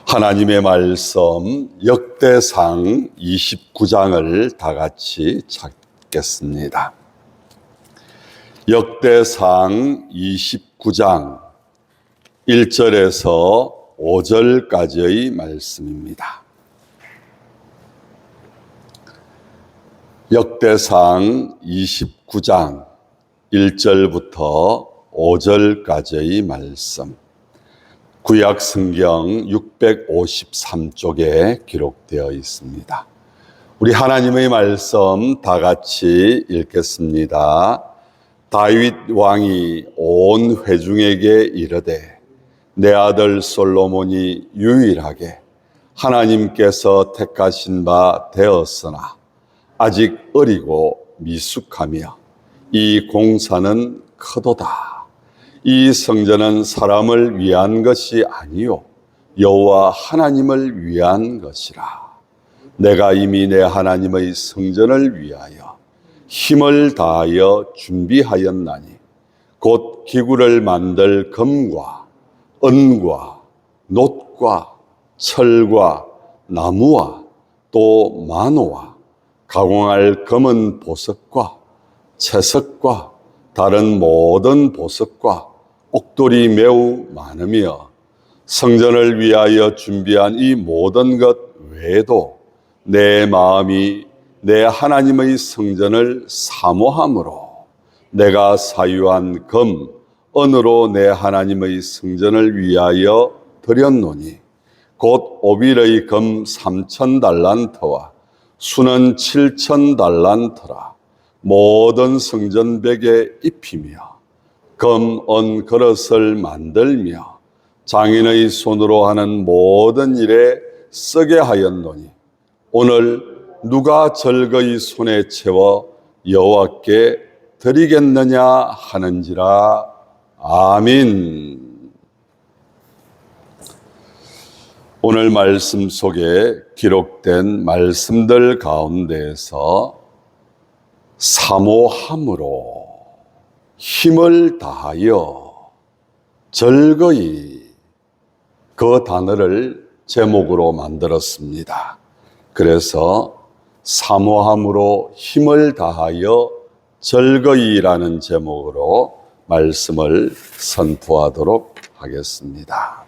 하나님의 말씀 역대상 29장을 다 같이 찾겠습니다. 역대상 29장 1절에서 5절까지의 말씀입니다. 역대상 29장 1절부터 5절까지의 말씀, 구약 성경 653쪽에 기록되어 있습니다. 우리 하나님의 말씀 다 같이 읽겠습니다. 다윗 왕이 온 회중에게 이르되 내 아들 솔로몬이 유일하게 하나님께서 택하신 바 되었으나 아직 어리고 미숙하며 이 공사는 크도다. 이 성전은 사람을 위한 것이 아니요 여호와 하나님을 위한 것이라. 내가 이미 내 하나님의 성전을 위하여 힘을 다하여 준비하였나니 곧 기구를 만들 금과 은과 놋과 철과 나무와 또 마노와 가공할 검은 보석과 채석과 다른 모든 보석과 옥돌이 매우 많으며 성전을 위하여 준비한 이 모든 것 외에도 내 마음이 내 하나님의 성전을 사모함으로 내가 사유한 금, 은으로 내 하나님의 성전을 위하여 드렸노니 곧 오빌의 금 3,000달란트와 수는 7,000달란트라. 모든 성전벽에 입히며 금, 은 그릇을 만들며 장인의 손으로 하는 모든 일에 쓰게 하였노니 오늘 누가 절거이 손에 채워 여호와께 드리겠느냐 하는지라. 아멘. 오늘 말씀 속에 기록된 말씀들 가운데에서 사모함으로 힘을 다하여 절거이, 그 단어를 제목으로 만들었습니다. 그래서 사모함으로 힘을 다하여 절거이라는 제목으로 말씀을 선포하도록 하겠습니다.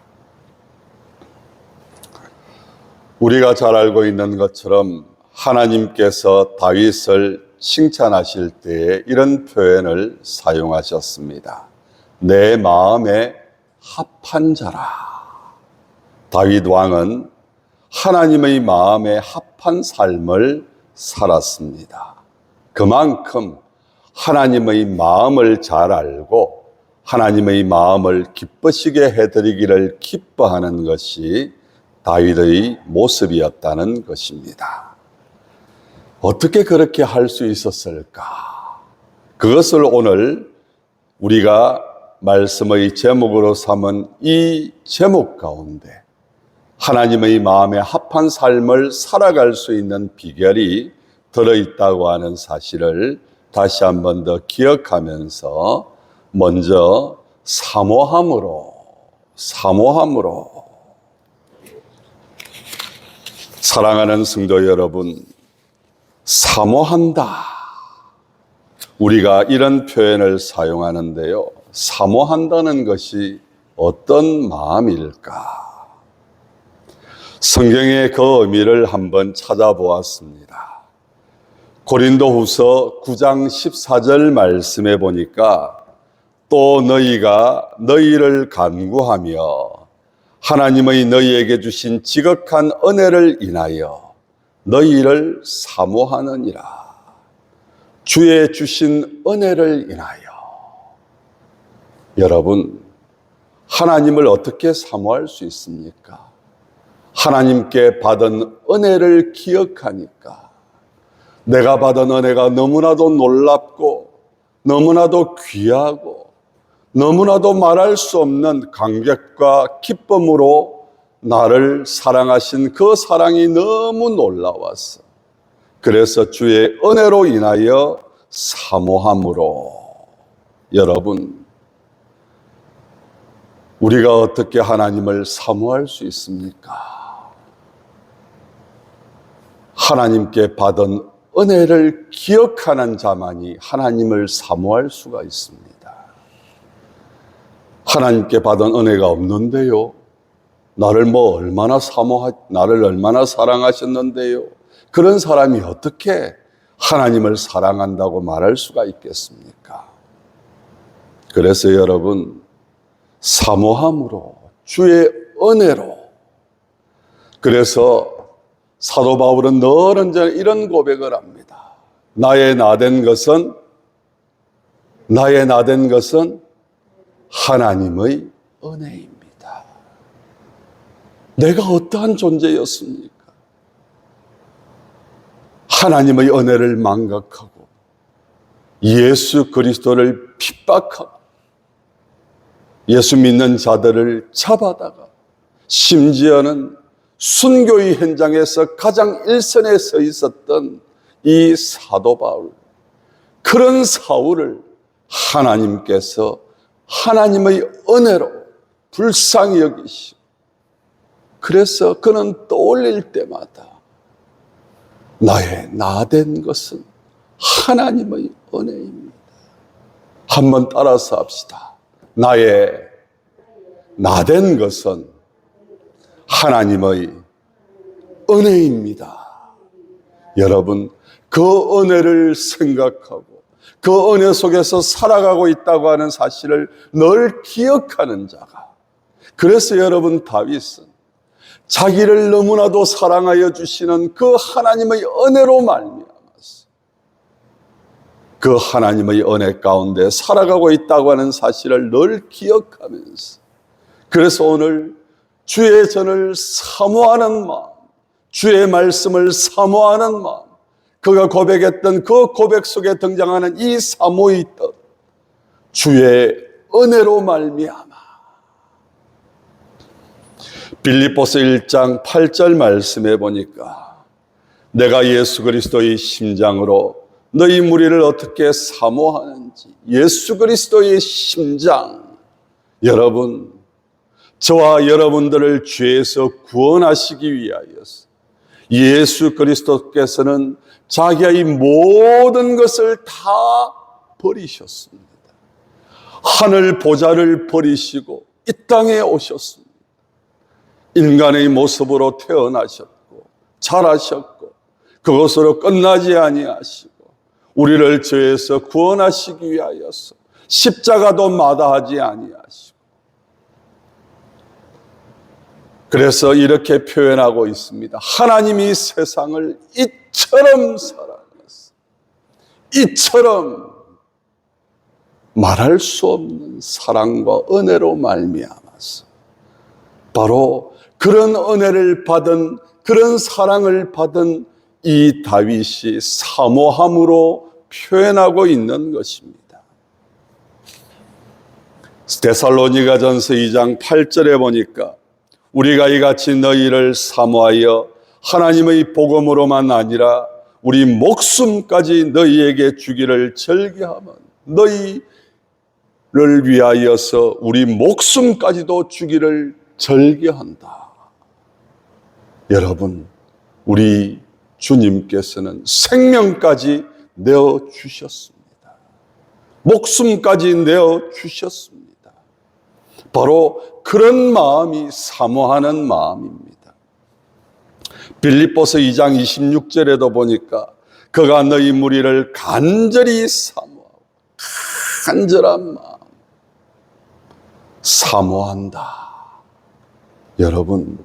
우리가 잘 알고 있는 것처럼 하나님께서 다윗을 칭찬하실 때에 이런 표현을 사용하셨습니다. 내 마음에 합한 자라. 다윗 왕은 하나님의 마음에 합한 삶을 살았습니다. 그만큼 하나님의 마음을 잘 알고 하나님의 마음을 기쁘시게 해드리기를 기뻐하는 것이 다윗의 모습이었다는 것입니다. 어떻게 그렇게 할 수 있었을까? 그것을 오늘 우리가 말씀의 제목으로 삼은 이 제목 가운데 하나님의 마음에 합한 삶을 살아갈 수 있는 비결이 들어있다고 하는 사실을 다시 한 번 더 기억하면서 먼저 사모함으로 사랑하는 성도 여러분, 사모한다. 우리가 이런 표현을 사용하는데요. 사모한다는 것이 어떤 마음일까? 성경의 그 의미를 한번 찾아보았습니다. 고린도후서 9장 14절 말씀에 보니까 또 너희가 너희를 간구하며 하나님의 너희에게 주신 지극한 은혜를 인하여 너희를 사모하느니라. 주의 주신 은혜를 인하여. 여러분, 하나님을 어떻게 사모할 수 있습니까? 하나님께 받은 은혜를 기억하니까 내가 받은 은혜가 너무나도 놀랍고 너무나도 귀하고 너무나도 말할 수 없는 감격과 기쁨으로 나를 사랑하신 그 사랑이 너무 놀라웠어. 그래서 주의 은혜로 인하여 사모함으로. 여러분, 우리가 어떻게 하나님을 사모할 수 있습니까? 하나님께 받은 은혜를 기억하는 자만이 하나님을 사모할 수가 있습니다. 하나님께 받은 은혜가 없는데요, 나를 얼마나 사랑하셨는데요, 그런 사람이 어떻게 하나님을 사랑한다고 말할 수가 있겠습니까? 그래서 여러분, 사모함으로, 주의 은혜로. 그래서 사도 바울은 늘 언제나 이런 고백을 합니다. 나의 나된 것은 하나님의 은혜입니다. 내가 어떠한 존재였습니까? 하나님의 은혜를 망각하고 예수 그리스도를 핍박하고 예수 믿는 자들을 잡아다가 심지어는 순교의 현장에서 가장 일선에 서 있었던 이 사도 바울, 그런 사울을 하나님께서 하나님의 은혜로 불쌍히 여기시고, 그래서 그는 떠올릴 때마다 나의 나된 것은 하나님의 은혜입니다. 한번 따라서 합시다. 나의 나된 것은 하나님의 은혜입니다. 여러분, 그 은혜를 생각하고 그 은혜 속에서 살아가고 있다고 하는 사실을 늘 기억하는 자가, 그래서 여러분, 다윗은 자기를 너무나도 사랑하여 주시는 그 하나님의 은혜로 말미암아서 그 하나님의 은혜 가운데 살아가고 있다고 하는 사실을 늘 기억하면서, 그래서 오늘 주의 전을 사모하는 마음, 주의 말씀을 사모하는 마음, 그가 고백했던 그 고백 속에 등장하는 이 사모의 뜻, 주의 은혜로 말미암아. 빌립보서 1장 8절 말씀해 보니까 내가 예수 그리스도의 심장으로 너희 무리를 어떻게 사모하는지, 예수 그리스도의 심장, 여러분, 저와 여러분들을 죄에서 구원하시기 위하여서 예수 그리스도께서는 자기의 모든 것을 다 버리셨습니다. 하늘 보좌를 버리시고 이 땅에 오셨습니다. 인간의 모습으로 태어나셨고 자라셨고 그것으로 끝나지 아니하시고 우리를 죄에서 구원하시기 위하여서 십자가도 마다하지 아니하시고, 그래서 이렇게 표현하고 있습니다. 하나님이 세상을 이처럼 사랑했어. 이처럼 말할 수 없는 사랑과 은혜로 말미암아서 바로 그런 은혜를 받은, 그런 사랑을 받은 이 다윗이 사모함으로 표현하고 있는 것입니다. 데살로니가전서 2장 8절에 보니까 우리가 이같이 너희를 사모하여 하나님의 복음으로만 아니라 우리 목숨까지 너희에게 주기를 절개하면, 너희를 위하여서 우리 목숨까지도 주기를 절개한다. 여러분, 우리 주님께서는 생명까지 내어주셨습니다. 목숨까지 내어주셨습니다. 바로 그런 마음이 사모하는 마음입니다. 빌립보서 2장 26절에도 보니까 그가 너희 무리를 간절히 사모하고, 간절한 마음, 사모한다. 여러분,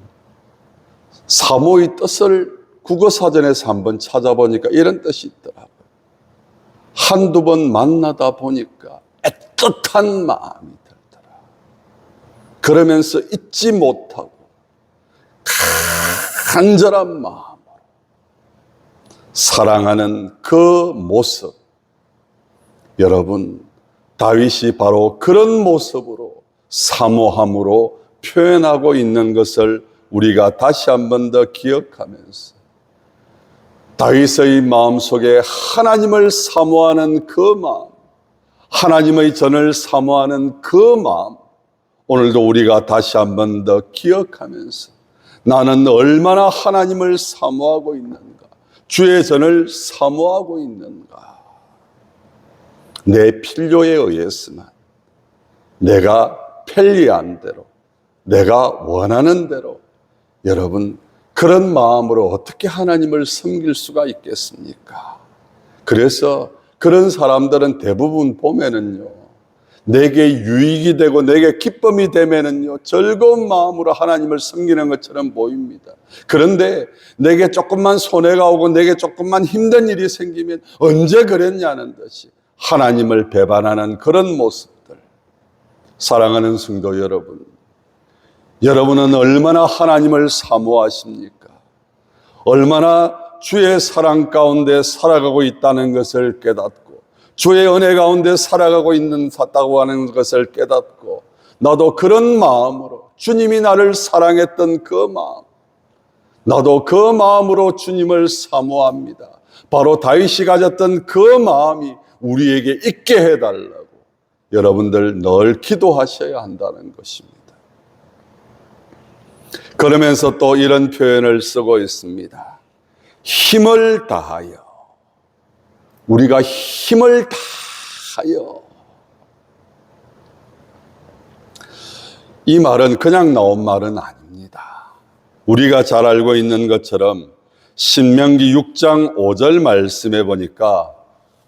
사모의 뜻을 국어사전에서 한번 찾아보니까 이런 뜻이 있더라고요. 한두 번 만나다 보니까 애틋한 마음이 들더라. 그러면서 잊지 못하고 간절한 마음으로 사랑하는 그 모습, 여러분, 다윗이 바로 그런 모습으로 사모함으로 표현하고 있는 것을 우리가 다시 한 번 더 기억하면서 다윗의 마음속에 하나님을 사모하는 그 마음, 하나님의 전을 사모하는 그 마음, 오늘도 우리가 다시 한 번 더 기억하면서 나는 얼마나 하나님을 사모하고 있는가, 주의 전을 사모하고 있는가. 내 필요에 의해서만, 내가 편리한 대로, 내가 원하는 대로, 여러분 그런 마음으로 어떻게 하나님을 섬길 수가 있겠습니까? 그래서 그런 사람들은 대부분 보면은요, 내게 유익이 되고 내게 기쁨이 되면은요, 즐거운 마음으로 하나님을 섬기는 것처럼 보입니다. 그런데 내게 조금만 손해가 오고 내게 조금만 힘든 일이 생기면 언제 그랬냐는 듯이 하나님을 배반하는 그런 모습들. 사랑하는 성도 여러분, 여러분은 얼마나 하나님을 사모하십니까? 얼마나 주의 사랑 가운데 살아가고 있다는 것을 깨닫고, 주의 은혜 가운데 살아가고 있다고 하는 것을 깨닫고, 나도 그런 마음으로, 주님이 나를 사랑했던 그 마음, 나도 그 마음으로 주님을 사모합니다. 바로 다윗이 가졌던 그 마음이 우리에게 있게 해달라고 여러분들 늘 기도하셔야 한다는 것입니다. 그러면서 또 이런 표현을 쓰고 있습니다. 힘을 다하여. 우리가 힘을 다하여. 이 말은 그냥 나온 말은 아닙니다. 우리가 잘 알고 있는 것처럼 신명기 6장 5절 말씀에 보니까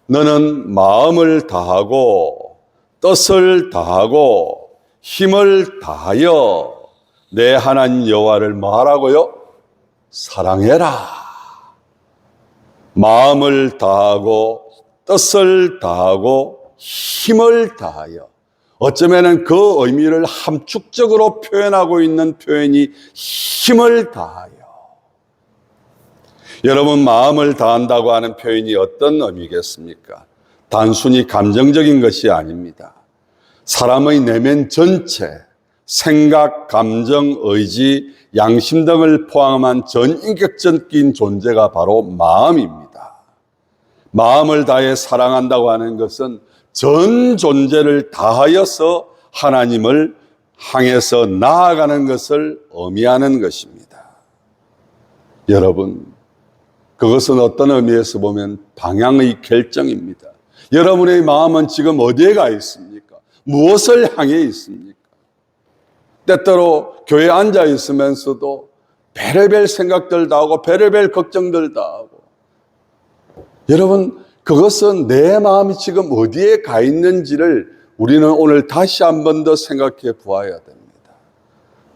너는 마음을 다하고 뜻을 다하고 힘을 다하여 내 하나님 여호와를 뭐하라고요? 사랑해라. 마음을 다하고 뜻을 다하고 힘을 다하여. 어쩌면은 그 의미를 함축적으로 표현하고 있는 표현이 힘을 다하여. 여러분, 마음을 다한다고 하는 표현이 어떤 의미겠습니까? 단순히 감정적인 것이 아닙니다. 사람의 내면 전체, 생각, 감정, 의지, 양심 등을 포함한 전인격적인 존재가 바로 마음입니다. 마음을 다해 사랑한다고 하는 것은 전 존재를 다하여서 하나님을 향해서 나아가는 것을 의미하는 것입니다. 여러분, 그것은 어떤 의미에서 보면 방향의 결정입니다. 여러분의 마음은 지금 어디에 가 있습니까? 무엇을 향해 있습니까? 때때로 교회에 앉아 있으면서도 별의별 생각들 다 하고 별의별 걱정들 다 하고, 여러분, 그것은 내 마음이 지금 어디에 가 있는지를 우리는 오늘 다시 한 번 더 생각해 보아야 됩니다.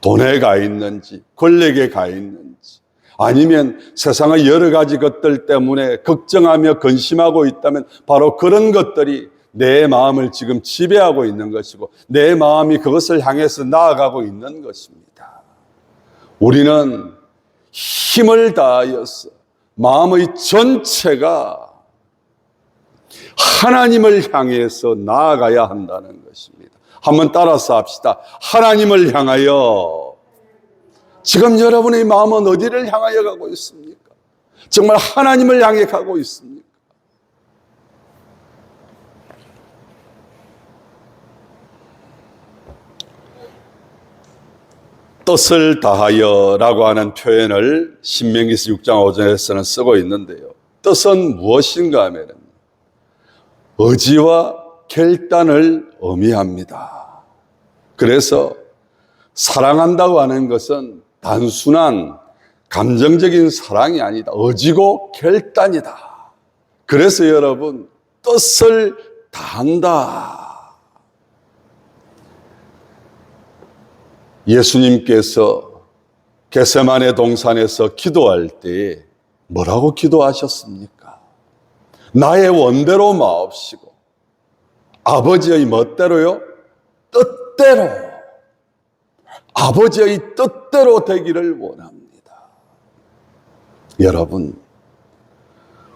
돈에 가 있는지, 권력에 가 있는지, 아니면 세상의 여러 가지 것들 때문에 걱정하며 근심하고 있다면 바로 그런 것들이 내 마음을 지금 지배하고 있는 것이고 내 마음이 그것을 향해서 나아가고 있는 것입니다. 우리는 힘을 다하여서 마음의 전체가 하나님을 향해서 나아가야 한다는 것입니다. 한번 따라서 합시다. 하나님을 향하여. 지금 여러분의 마음은 어디를 향하여 가고 있습니까? 정말 하나님을 향해 가고 있습니까? 뜻을 다하여 라고 하는 표현을 신명기서 6장 5절에서는 쓰고 있는데요. 뜻은 무엇인가 하면 의지와 결단을 의미합니다. 그래서 사랑한다고 하는 것은 단순한 감정적인 사랑이 아니다. 의지고 결단이다. 그래서 여러분, 뜻을 다한다. 예수님께서 겟세마네 동산에서 기도할 때 뭐라고 기도하셨습니까? 나의 원대로 마옵시고 아버지의 멋대로요? 뜻대로. 아버지의 뜻대로 되기를 원합니다. 여러분,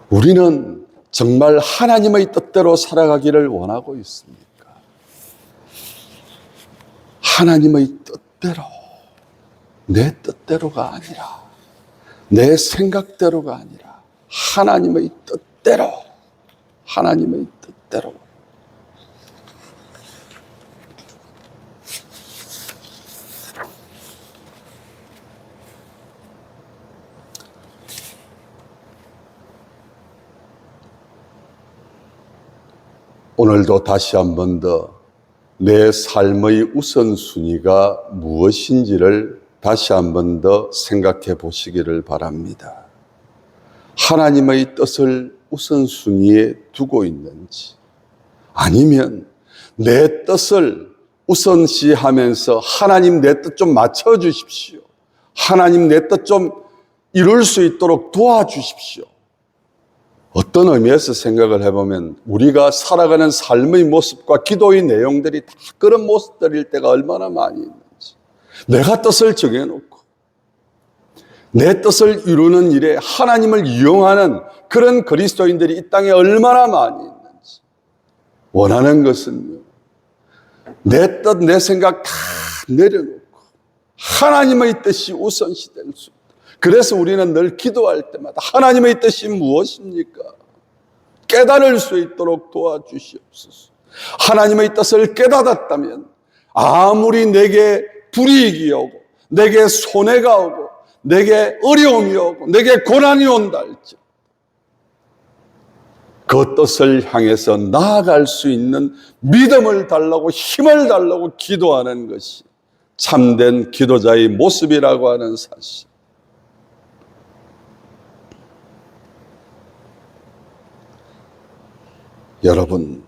우리는 정말 하나님의 뜻대로 살아가기를 원하고 있습니까? 하나님의 뜻대로, 내 뜻대로가 아니라, 내 생각대로가 아니라 하나님의 뜻대로, 하나님의 뜻대로. 오늘도 다시 한 번 더 내 삶의 우선순위가 무엇인지를 다시 한 번 더 생각해 보시기를 바랍니다. 하나님의 뜻을 우선순위에 두고 있는지, 아니면 내 뜻을 우선시하면서 하나님 내 뜻 좀 맞춰주십시오, 하나님 내 뜻 좀 이룰 수 있도록 도와주십시오. 어떤 의미에서 생각을 해보면 우리가 살아가는 삶의 모습과 기도의 내용들이 다 그런 모습들일 때가 얼마나 많이 있는지, 내가 뜻을 정해놓고 내 뜻을 이루는 일에 하나님을 이용하는 그런 그리스도인들이 이 땅에 얼마나 많이 있는지, 원하는 것은요, 내 뜻, 내 생각 다 내려놓고 하나님의 뜻이 우선시 될 수 있다. 그래서 우리는 늘 기도할 때마다 하나님의 뜻이 무엇입니까? 깨달을 수 있도록 도와주시옵소서. 하나님의 뜻을 깨닫았다면 아무리 내게 불이익이 오고 내게 손해가 오고 내게 어려움이 오고 내게 고난이 온다 할지 그 뜻을 향해서 나아갈 수 있는 믿음을 달라고, 힘을 달라고 기도하는 것이 참된 기도자의 모습이라고 하는 사실. 여러분,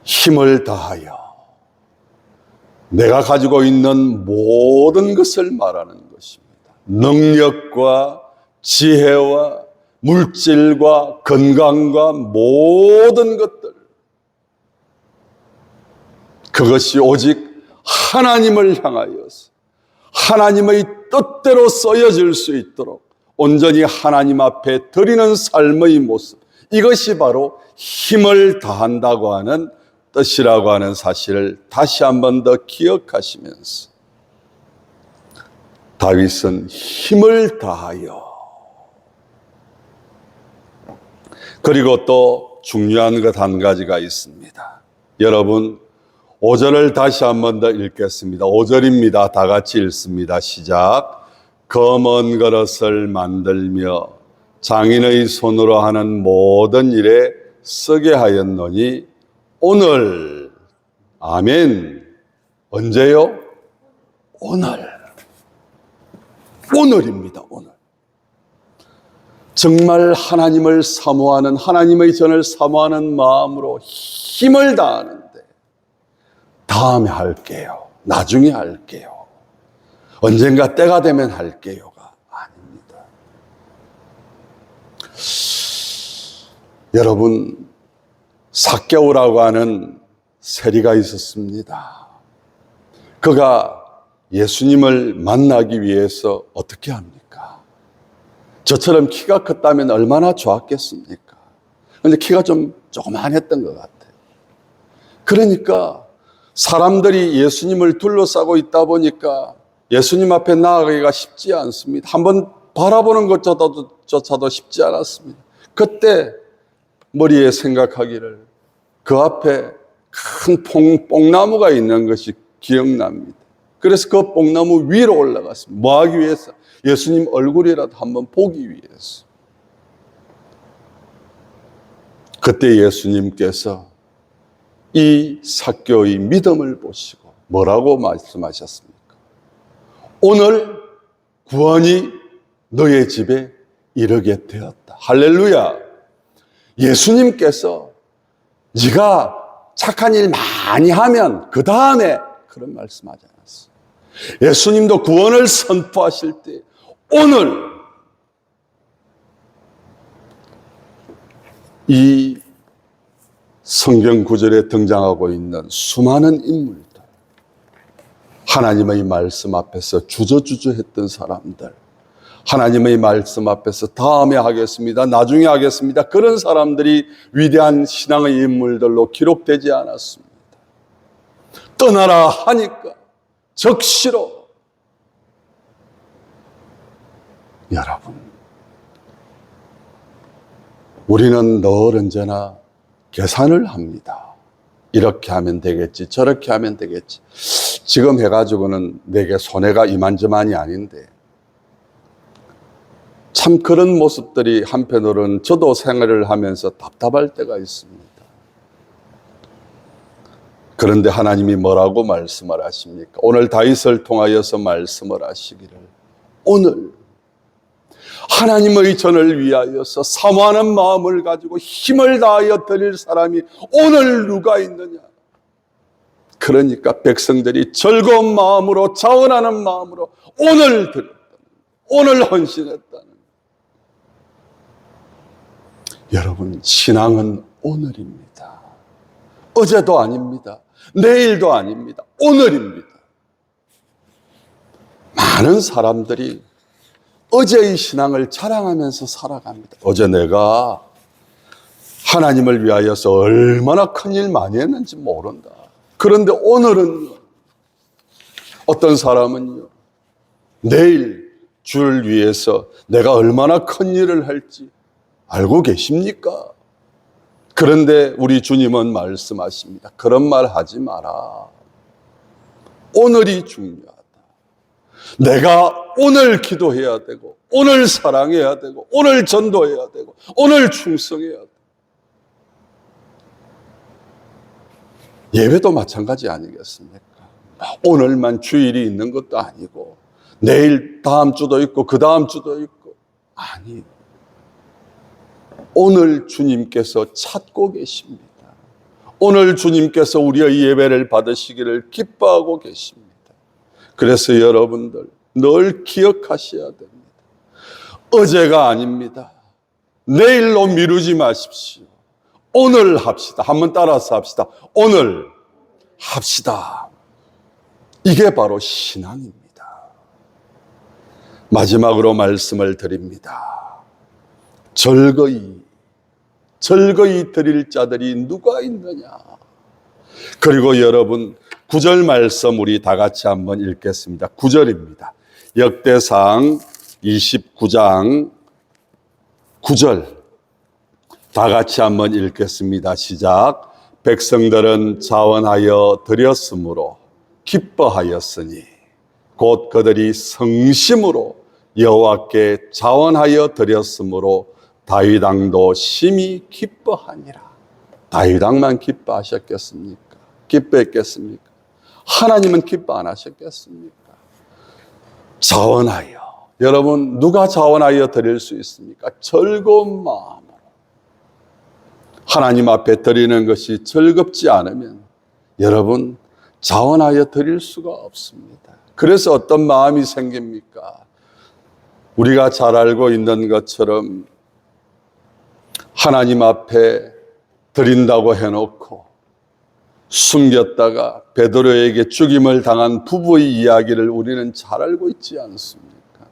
힘을 다하여 내가 가지고 있는 모든 것을 말하는 것입니다. 능력과 지혜와 물질과 건강과 모든 것들, 그것이 오직 하나님을 향하여서 하나님의 뜻대로 쓰여질 수 있도록 온전히 하나님 앞에 드리는 삶의 모습, 이것이 바로 힘을 다한다고 하는 뜻이라고 하는 사실을 다시 한 번 더 기억하시면서, 다윗은 힘을 다하여, 그리고 또 중요한 것 한 가지가 있습니다. 여러분, 5절을 다시 한 번 더 읽겠습니다. 5절입니다. 다 같이 읽습니다. 시작. 검은 그릇을 만들며 장인의 손으로 하는 모든 일에 쓰게 하였노니 오늘. 아멘. 언제요? 오늘. 오늘입니다. 오늘. 정말 하나님을 사모하는, 하나님의 전을 사모하는 마음으로 힘을 다하는데, 다음에 할게요, 나중에 할게요, 언젠가 때가 되면 할게요가 아닙니다. 여러분, 삭개오라고 하는 세리가 있었습니다. 그가 예수님을 만나기 위해서 어떻게 합니까? 저처럼 키가 컸다면 얼마나 좋았겠습니까? 그런데 키가 좀 조그만했던 것 같아요. 그러니까 사람들이 예수님을 둘러싸고 있다 보니까 예수님 앞에 나아가기가 쉽지 않습니다. 한번 바라보는 것조차도 쉽지 않았습니다. 그때 머리에 생각하기를, 그 앞에 큰 뽕나무가 있는 것이 기억납니다. 그래서 그 뽕나무 위로 올라갔습니다. 뭐 하기 위해서? 예수님 얼굴이라도 한번 보기 위해서. 그때 예수님께서 이 삭개오의 믿음을 보시고 뭐라고 말씀하셨습니까? 오늘 구원이 너의 집에 이르게 되었다. 할렐루야. 예수님께서 네가 착한 일 많이 하면 그 다음에, 그런 말씀하지 않았어요. 예수님도 구원을 선포하실 때 오늘, 이 성경 구절에 등장하고 있는 수많은 인물들, 하나님의 말씀 앞에서 주저주저 했던 사람들, 하나님의 말씀 앞에서 다음에 하겠습니다, 나중에 하겠습니다, 그런 사람들이 위대한 신앙의 인물들로 기록되지 않았습니다. 떠나라 하니까 적시로. 여러분, 우리는 늘 언제나 계산을 합니다. 이렇게 하면 되겠지, 저렇게 하면 되겠지. 지금 해가지고는 내게 손해가 이만저만이 아닌데, 참 그런 모습들이 한편으로는 저도 생활을 하면서 답답할 때가 있습니다. 그런데 하나님이 뭐라고 말씀을 하십니까? 오늘 다윗을 통하여서 말씀을 하시기를, 오늘 하나님의 전을 위하여서 사모하는 마음을 가지고 힘을 다하여 드릴 사람이 오늘 누가 있느냐? 그러니까 백성들이 즐거운 마음으로, 자원하는 마음으로 오늘 드렸다는, 오늘 헌신했다는. 여러분, 신앙은 오늘입니다. 어제도 아닙니다. 내일도 아닙니다. 오늘입니다. 많은 사람들이 어제의 신앙을 자랑하면서 살아갑니다. 어제 내가 하나님을 위하여서 얼마나 큰일 많이 했는지 모른다. 그런데 오늘은 어떤 사람은요, 내일 주를 위해서 내가 얼마나 큰 일을 할지 알고 계십니까? 그런데 우리 주님은 말씀하십니다. 그런 말 하지 마라. 오늘이 중요하다. 내가 오늘 기도해야 되고, 오늘 사랑해야 되고, 오늘 전도해야 되고, 오늘 충성해야 돼. 예배도 마찬가지 아니겠습니까? 오늘만 주일이 있는 것도 아니고, 내일 다음 주도 있고, 그 다음 주도 있고, 아니에요. 오늘 주님께서 찾고 계십니다. 오늘 주님께서 우리의 예배를 받으시기를 기뻐하고 계십니다. 그래서 여러분들 늘 기억하셔야 됩니다. 어제가 아닙니다. 내일로 미루지 마십시오. 오늘 합시다. 한번 따라서 합시다. 오늘 합시다. 이게 바로 신앙입니다. 마지막으로 말씀을 드립니다. 즐거이 드릴 자들이 누가 있느냐. 그리고 여러분, 9절 말씀 우리 다 같이 한번 읽겠습니다. 9절입니다. 역대상 29장 9절 다 같이 한번 읽겠습니다. 시작. 백성들은 자원하여 드렸으므로 기뻐하였으니 곧 그들이 성심으로 여호와께 자원하여 드렸으므로 다윗 왕도 심히 기뻐하니라. 다윗 왕만 기뻐하셨겠습니까? 기뻐했겠습니까? 하나님은 기뻐 안 하셨겠습니까? 자원하여. 여러분, 누가 자원하여 드릴 수 있습니까? 즐거운 마음으로. 하나님 앞에 드리는 것이 즐겁지 않으면 여러분, 자원하여 드릴 수가 없습니다. 그래서 어떤 마음이 생깁니까? 우리가 잘 알고 있는 것처럼 하나님 앞에 드린다고 해놓고 숨겼다가 베드로에게 죽임을 당한 부부의 이야기를 우리는 잘 알고 있지 않습니까?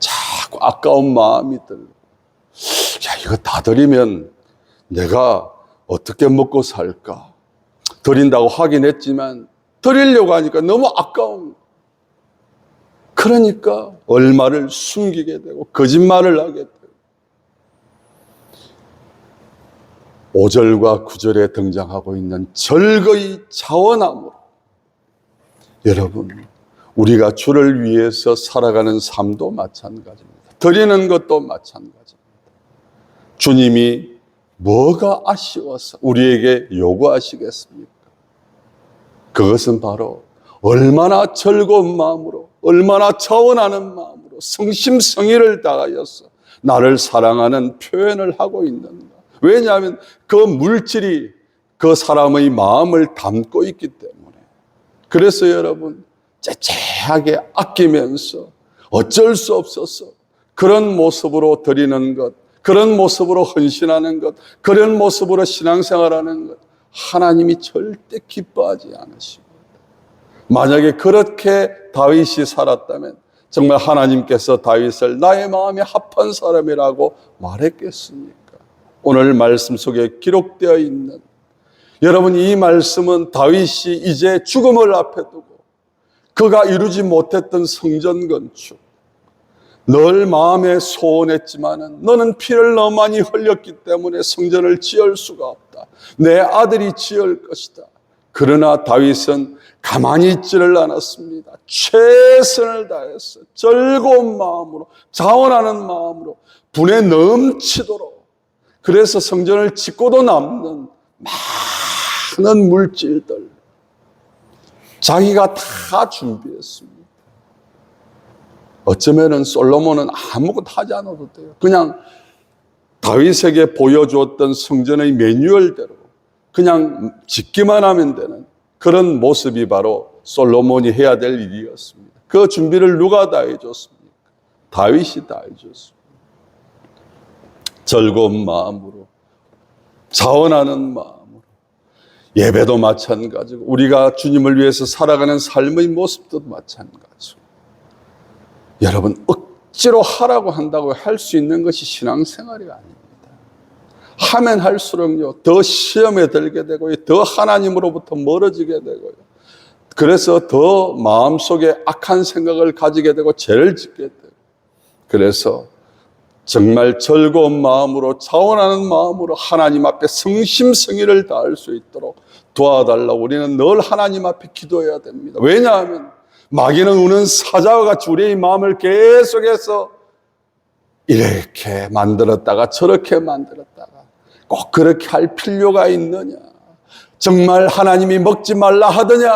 자꾸 아까운 마음이 들고, 야, 이거 다 드리면 내가 어떻게 먹고 살까? 드린다고 하긴 했지만 드리려고 하니까 너무 아까운, 그러니까 얼마를 숨기게 되고 거짓말을 하게 되고. 5절과 9절에 등장하고 있는 즐거이 자원함으로, 여러분, 우리가 주를 위해서 살아가는 삶도 마찬가지입니다. 드리는 것도 마찬가지입니다. 주님이 뭐가 아쉬워서 우리에게 요구하시겠습니까? 그것은 바로 얼마나 즐거운 마음으로, 얼마나 자원하는 마음으로 성심성의를 다하여서 나를 사랑하는 표현을 하고 있는가. 왜냐하면 그 물질이 그 사람의 마음을 담고 있기 때문에. 그래서 여러분, 째째하게 아끼면서 어쩔 수 없어서 그런 모습으로 드리는 것, 그런 모습으로 헌신하는 것, 그런 모습으로 신앙생활하는 것, 하나님이 절대 기뻐하지 않으십니다. 만약에 그렇게 다윗이 살았다면 정말 하나님께서 다윗을 나의 마음에 합한 사람이라고 말했겠습니까? 오늘 말씀 속에 기록되어 있는, 여러분, 이 말씀은 다윗이 이제 죽음을 앞에 두고 그가 이루지 못했던 성전 건축, 늘 마음에 소원했지만은 너는 피를 너무 많이 흘렸기 때문에 성전을 지을 수가 없다. 내 아들이 지을 것이다. 그러나 다윗은 가만히 있지를 않았습니다. 최선을 다해서 즐거운 마음으로, 자원하는 마음으로, 분에 넘치도록, 그래서 성전을 짓고도 남는 많은 물질들 자기가 다 준비했습니다. 어쩌면은 솔로몬은 아무것도 하지 않아도 돼요. 그냥 다윗에게 보여주었던 성전의 매뉴얼대로 그냥 짓기만 하면 되는 그런 모습이 바로 솔로몬이 해야 될 일이었습니다. 그 준비를 누가 다 해줬습니까? 다윗이 다 해줬습니다. 즐거운 마음으로, 자원하는 마음으로, 예배도 마찬가지고 우리가 주님을 위해서 살아가는 삶의 모습도 마찬가지고, 여러분 억지로 하라고 한다고 할 수 있는 것이 신앙생활이 아닙니다. 하면 할수록요 더 시험에 들게 되고요, 더 하나님으로부터 멀어지게 되고요, 그래서 더 마음속에 악한 생각을 가지게 되고 죄를 짓게 되고, 그래서 정말 즐거운 마음으로, 자원하는 마음으로 하나님 앞에 성심성의를 다할 수 있도록 도와달라고 우리는 늘 하나님 앞에 기도해야 됩니다. 왜냐하면 마귀는 우는 사자와 같이 우리의 마음을 계속해서 이렇게 만들었다가 저렇게 만들었다가 꼭 그렇게 할 필요가 있느냐, 정말 하나님이 먹지 말라 하더냐,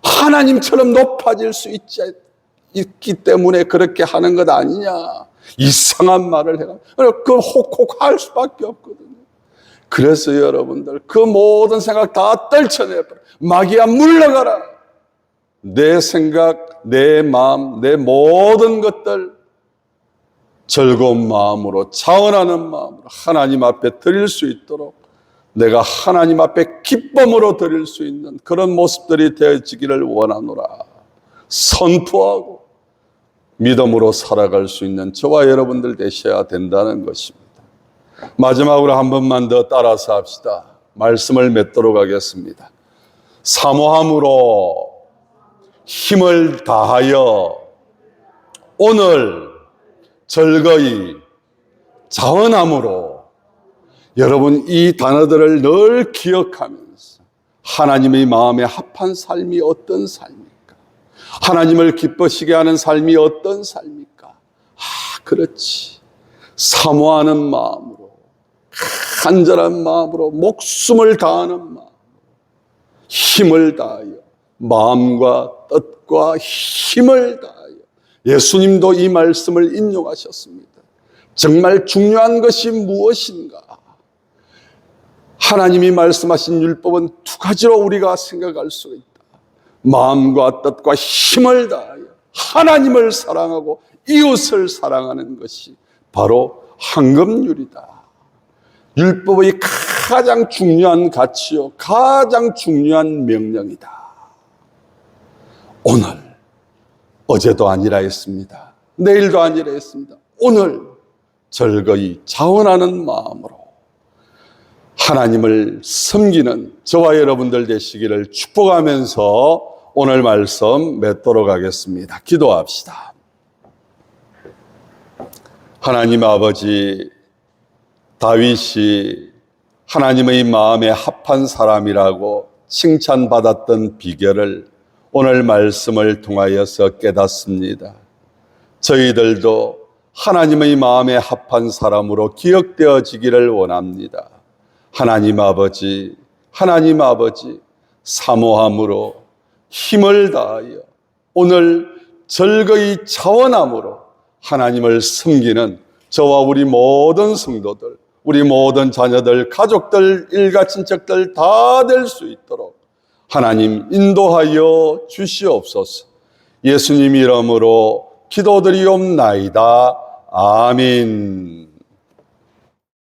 하나님처럼 높아질 수 있기 때문에 그렇게 하는 것 아니냐, 이상한 말을 해가 그 혹혹할 수밖에 없거든요. 그래서 여러분들 그 모든 생각 다 떨쳐내버려. 마귀야 물러가라. 내 생각, 내 마음, 내 모든 것들 즐거운 마음으로, 자원하는 마음으로 하나님 앞에 드릴 수 있도록 내가 하나님 앞에 기쁨으로 드릴 수 있는 그런 모습들이 되어지기를 원하노라 선포하고 믿음으로 살아갈 수 있는 저와 여러분들 되셔야 된다는 것입니다. 마지막으로 한 번만 더 따라서 합시다. 말씀을 맺도록 하겠습니다. 사모함으로 힘을 다하여 오늘 즐거이 자원함으로, 여러분 이 단어들을 늘 기억하면서 하나님의 마음에 합한 삶이 어떤 삶입니까? 하나님을 기쁘시게 하는 삶이 어떤 삶입니까? 그렇지. 사모하는 마음으로, 간절한 마음으로, 목숨을 다하는 마음으로, 힘을 다하여, 마음과 뜻과 힘을 다하여. 예수님도 이 말씀을 인용하셨습니다. 정말 중요한 것이 무엇인가? 하나님이 말씀하신 율법은 두 가지로 우리가 생각할 수가 있다. 마음과 뜻과 힘을 다하여 하나님을 사랑하고 이웃을 사랑하는 것이 바로 황금률이다. 율법의 가장 중요한 가치요, 가장 중요한 명령이다. 오늘, 어제도 아니라 했습니다. 내일도 아니라 했습니다. 오늘 즐거이 자원하는 마음으로 하나님을 섬기는 저와 여러분들 되시기를 축복하면서 오늘 말씀 맺도록 하겠습니다. 기도합시다. 하나님 아버지, 다윗이 하나님의 마음에 합한 사람이라고 칭찬받았던 비결을 오늘 말씀을 통하여서 깨닫습니다. 저희들도 하나님의 마음에 합한 사람으로 기억되어지기를 원합니다. 하나님 아버지, 사모함으로 힘을 다하여 오늘 즐거이 자원함으로 하나님을 섬기는 저와 우리 모든 성도들, 우리 모든 자녀들, 가족들, 일가 친척들 다 될 수 있도록 하나님 인도하여 주시옵소서. 예수님 이름으로 기도드리옵나이다. 아멘.